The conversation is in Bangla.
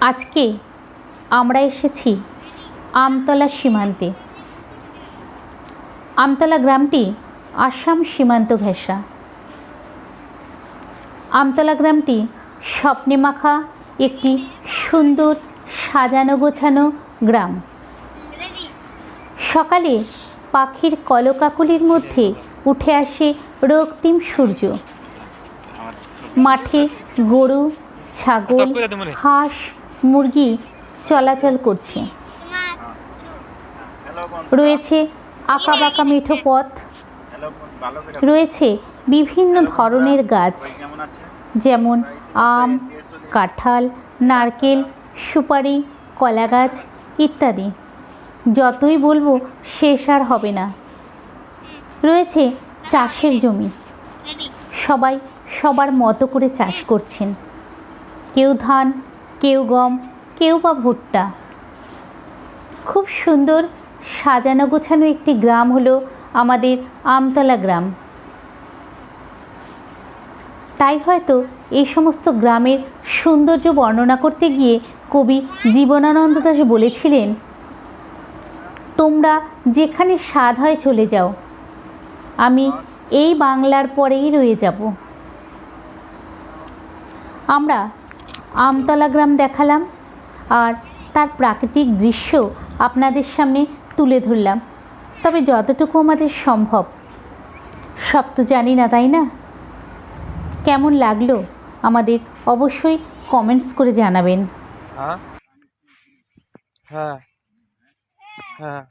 আজকে আমরা এসেছি আমতলা সীমান্তে। আমতলা গ্রামটি আসাম সীমান্ত ঘেঁষা। আমতলা গ্রামটি স্বপ্নে মাখা একটি সুন্দর সাজানো গোছানো গ্রাম। সকালে পাখির কলকাকলির মধ্যে উঠে আসে রক্তিম সূর্য। মাঠে গরু, ছাগল, হাঁস, মুরগি চলাচল করছে। রয়েছে আঁকাবাঁকা মেঠো পথ, রয়েছে বিভিন্ন ধরনের গাছ, যেমন আম, কাঁঠাল, নারকেল, সুপারি, কলা গাছ ইত্যাদি। যতই বলবো শেষ আর হবে না। রয়েছে চাষের জমি, সবাই সবার মতো করে চাষ করছেন। কেউ ধান, কেউ গম, কেউ বা ভুট্টা। খুব সুন্দর সাজানো গোছানো একটি গ্রাম হলো আমাদের আমতলা গ্রাম। তাই হয়তো এই সমস্ত গ্রামের সৌন্দর্য বর্ণনা করতে গিয়ে কবি জীবনানন্দ দাশ বলেছিলেন, তোমরা যেখানে স্বাদ হয় চলে যাও, আমি এই বাংলার পরেই রয়ে যাব। আমরা আমতলা গ্রাম দেখালাম আর তার প্রাকৃতিক দৃশ্য আপনাদের সামনে তুলে ধরলাম। তবে যতটুকু আমাদের সম্ভব, সব তো জানি না, তাই না? কেমন লাগলো আমাদের অবশ্যই কমেন্টস করে জানাবেন। হ্যাঁ হ্যাঁ হ্যাঁ।